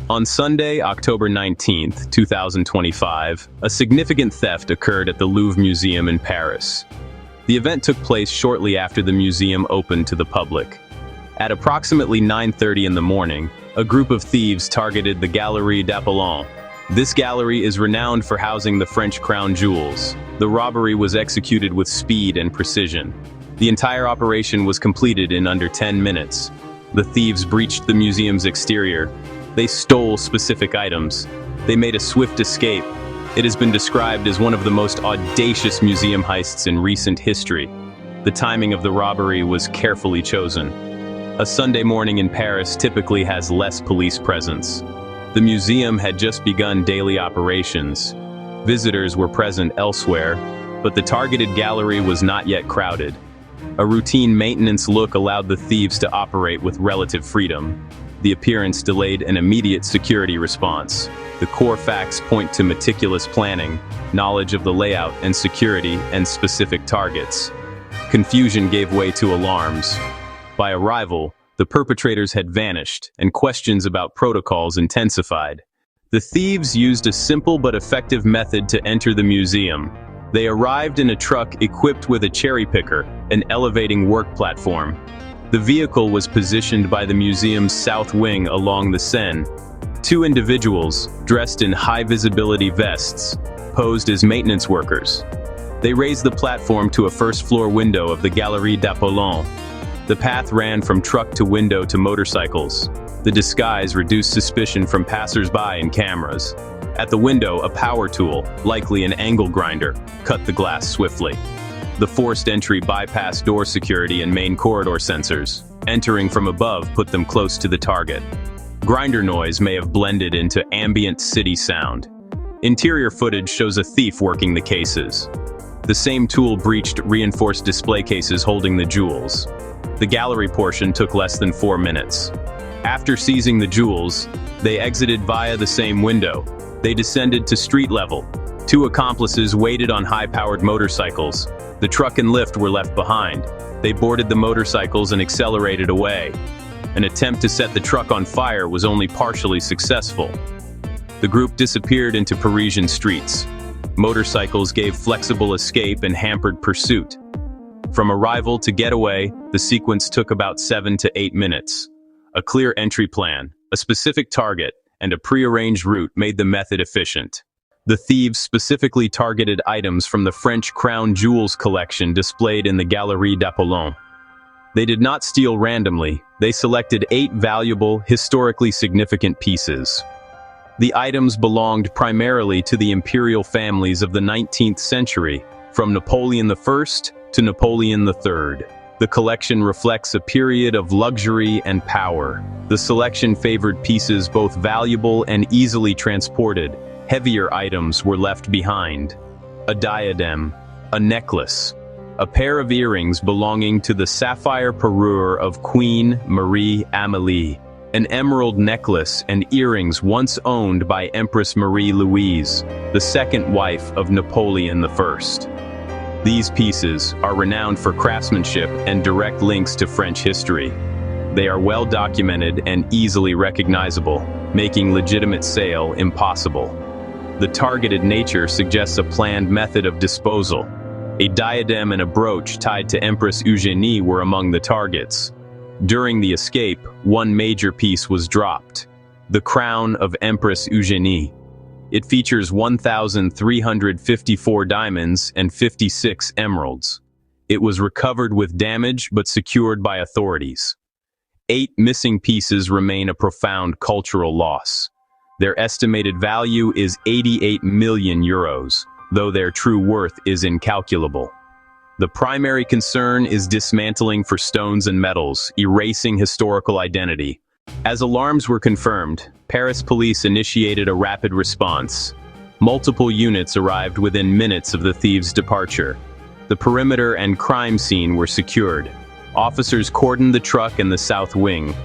On Sunday, October 19th, 2025, a significant theft occurred at the Louvre Museum in Paris. The event took place shortly after the museum opened to the public. At approximately 9:30 in the morning, a group of thieves targeted the Galerie d'Apollon. This gallery is renowned for housing the French crown jewels. The robbery was executed with speed and precision. The entire operation was completed in under 10 minutes. The thieves breached the museum's exterior. They stole specific items. They made a swift escape. It has been described as one of the most audacious museum heists in recent history. The timing of the robbery was carefully chosen. A Sunday morning in Paris typically has less police presence. The museum had just begun daily operations. Visitors were present elsewhere, but the targeted gallery was not yet crowded. A routine maintenance look allowed the thieves to operate with relative freedom. The appearance delayed an immediate security response. The core facts point to meticulous planning, knowledge of the layout and security, and specific targets. Confusion gave way to alarms. By arrival, the perpetrators had vanished, and questions about protocols intensified. The thieves used a simple but effective method to enter the museum. They arrived in a truck equipped with a cherry picker, an elevating work platform. The vehicle was positioned by the museum's south wing along the Seine. Two individuals, dressed in high-visibility vests, posed as maintenance workers. They raised the platform to a first-floor window of the Galerie d'Apollon. The path ran from truck to window to motorcycles. The disguise reduced suspicion from passers-by and cameras. At the window, a power tool, likely an angle grinder, cut the glass swiftly. The forced entry bypassed door security and main corridor sensors. Entering from above put them close to the target. Grinder noise may have blended into ambient city sound. Interior footage shows a thief working the cases. The same tool breached reinforced display cases holding the jewels. The gallery portion took less than 4 minutes. After seizing the jewels, they exited via the same window. They descended to street level. Two accomplices waited on high-powered motorcycles. The truck and lift were left behind. They boarded the motorcycles and accelerated away. An attempt to set the truck on fire was only partially successful. The group disappeared into Parisian streets. Motorcycles gave flexible escape and hampered pursuit. From arrival to getaway, the sequence took about 7 to 8 minutes. A clear entry plan, a specific target, and a prearranged route made the method efficient. The thieves specifically targeted items from the French crown jewels collection displayed in the Galerie d'Apollon. They did not steal randomly. They selected 8 valuable, historically significant pieces. The items belonged primarily to the imperial families of the 19th century, from Napoleon I to Napoleon III. The collection reflects a period of luxury and power. The selection favored pieces both valuable and easily transported. Heavier items were left behind. A diadem, a necklace, a pair of earrings belonging to the sapphire parure of Queen Marie Amélie, an emerald necklace and earrings once owned by Empress Marie-Louise, the second wife of Napoleon I. These pieces are renowned for craftsmanship and direct links to French history. They are well documented and easily recognizable, making legitimate sale impossible. The targeted nature suggests a planned method of disposal. A diadem and a brooch tied to Empress Eugénie were among the targets. During the escape, one major piece was dropped: the crown of Empress Eugénie. It features 1,354 diamonds and 56 emeralds. It was recovered with damage but secured by authorities. 8 missing pieces remain a profound cultural loss. Their estimated value is 88 million euros, though their true worth is incalculable. The primary concern is dismantling for stones and metals, erasing historical identity. As alarms were confirmed, Paris police initiated a rapid response. Multiple units arrived within minutes of the thieves' departure. The perimeter and crime scene were secured. Officers cordoned the truck and the south wing.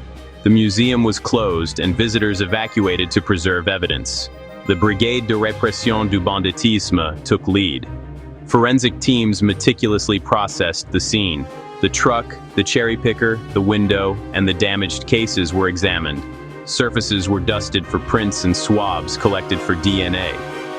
The museum was closed and visitors evacuated to preserve evidence. The Brigade de Répression du Banditisme took lead. Forensic teams meticulously processed the scene. The truck, the cherry picker, the window, and the damaged cases were examined. Surfaces were dusted for prints and swabs collected for DNA.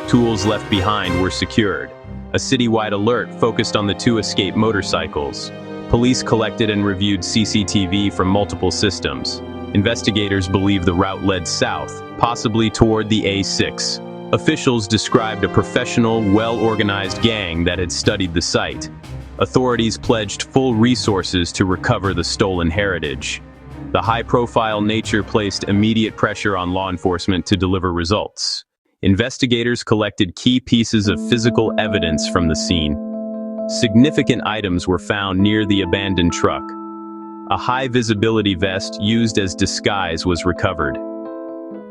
Tools left behind were secured. A citywide alert focused on the two escaped motorcycles. Police collected and reviewed CCTV from multiple systems. Investigators believe the route led south, possibly toward the A6. Officials described a professional, well-organized gang that had studied the site. Authorities pledged full resources to recover the stolen heritage. The high-profile nature placed immediate pressure on law enforcement to deliver results. Investigators collected key pieces of physical evidence from the scene. Significant items were found near the abandoned truck. A high-visibility vest used as disguise was recovered.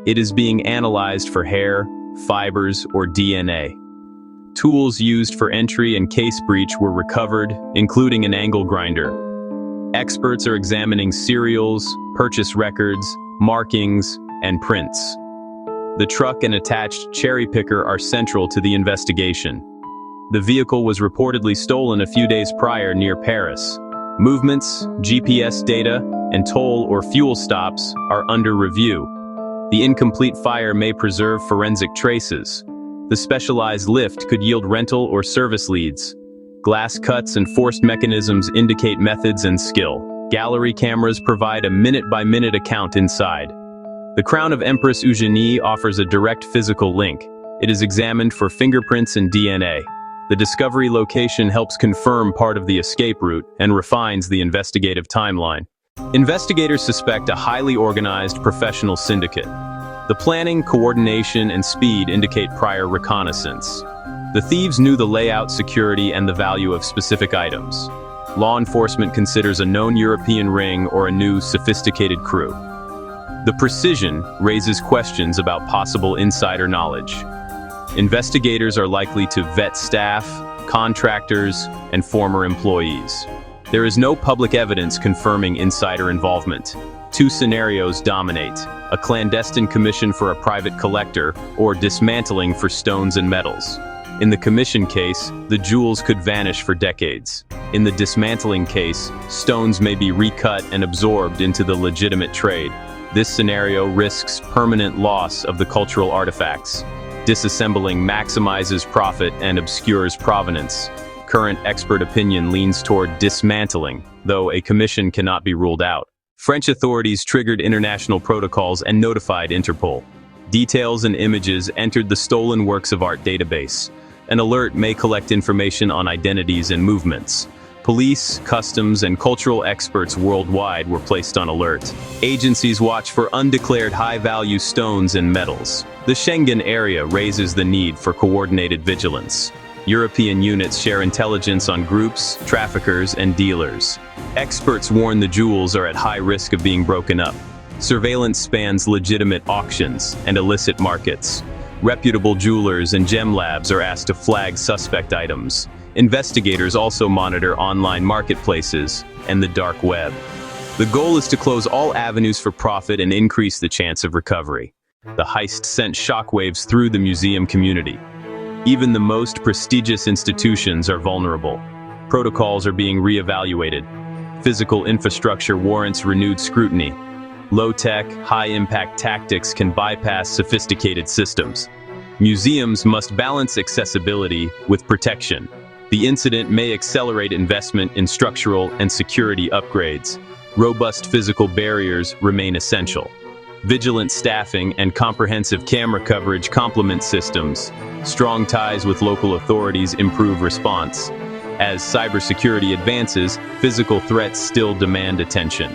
It is being analyzed for hair, fibers, or DNA. Tools used for entry and case breach were recovered, including an angle grinder. Experts are examining serials, purchase records, markings, and prints. The truck and attached cherry picker are central to the investigation. The vehicle was reportedly stolen a few days prior near Paris. Movements, GPS data, and toll or fuel stops are under review. The incomplete fire may preserve forensic traces. The specialized lift could yield rental or service leads. Glass cuts and forced mechanisms indicate methods and skill. Gallery cameras provide a minute-by-minute account inside. The crown of Empress Eugénie offers a direct physical link. It is examined for fingerprints and DNA. The discovery location helps confirm part of the escape route and refines the investigative timeline. Investigators suspect a highly organized professional syndicate. The planning, coordination, and speed indicate prior reconnaissance. The thieves knew the layout, security, and the value of specific items. Law enforcement considers a known European ring or a new, sophisticated crew. The precision raises questions about possible insider knowledge. Investigators are likely to vet staff, contractors, and former employees. There is no public evidence confirming insider involvement. Two scenarios dominate: a clandestine commission for a private collector, or dismantling for stones and metals. In the commission case, the jewels could vanish for decades. In the dismantling case, stones may be recut and absorbed into the legitimate trade. This scenario risks permanent loss of the cultural artifacts. Disassembling maximizes profit and obscures provenance. Current expert opinion leans toward dismantling, though a commission cannot be ruled out. French authorities triggered international protocols and notified Interpol. Details and images entered the stolen works of art database. An alert may collect information on identities and movements. Police, customs, and cultural experts worldwide were placed on alert. Agencies watch for undeclared high-value stones and metals. The Schengen area raises the need for coordinated vigilance. European units share intelligence on groups, traffickers, and dealers. Experts warn the jewels are at high risk of being broken up. Surveillance spans legitimate auctions and illicit markets. Reputable jewelers and gem labs are asked to flag suspect items. Investigators also monitor online marketplaces and the dark web. The goal is to close all avenues for profit and increase the chance of recovery. The heist sent shockwaves through the museum community. Even the most prestigious institutions are vulnerable. Protocols are being reevaluated. Physical infrastructure warrants renewed scrutiny. Low-tech, high-impact tactics can bypass sophisticated systems. Museums must balance accessibility with protection. The incident may accelerate investment in structural and security upgrades. Robust physical barriers remain essential. Vigilant staffing and comprehensive camera coverage complement systems. Strong ties with local authorities improve response. As cybersecurity advances, physical threats still demand attention.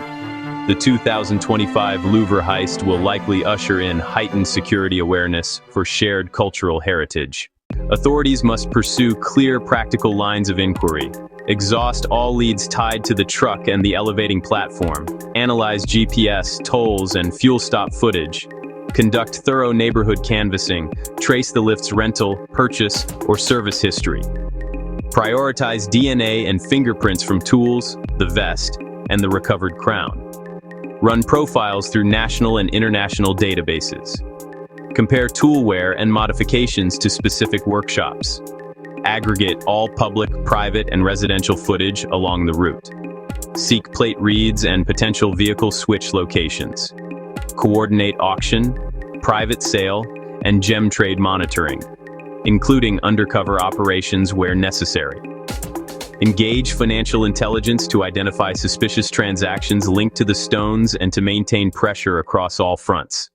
The 2025 Louvre heist will likely usher in heightened security awareness for shared cultural heritage. Authorities must pursue clear, practical lines of inquiry. Exhaust all leads tied to the truck and the elevating platform. Analyze GPS, tolls, and fuel stop footage. Conduct thorough neighborhood canvassing. Trace the lift's rental, purchase, or service history. Prioritize DNA and fingerprints from tools, the vest, and the recovered crown. Run profiles through national and international databases. Compare toolware and modifications to specific workshops. Aggregate all public, private, and residential footage along the route. Seek plate reads and potential vehicle switch locations. coordinate auction, private sale, and gem trade monitoring, including undercover operations where necessary. Engage financial intelligence to identify suspicious transactions linked to the stones and to maintain pressure across all fronts.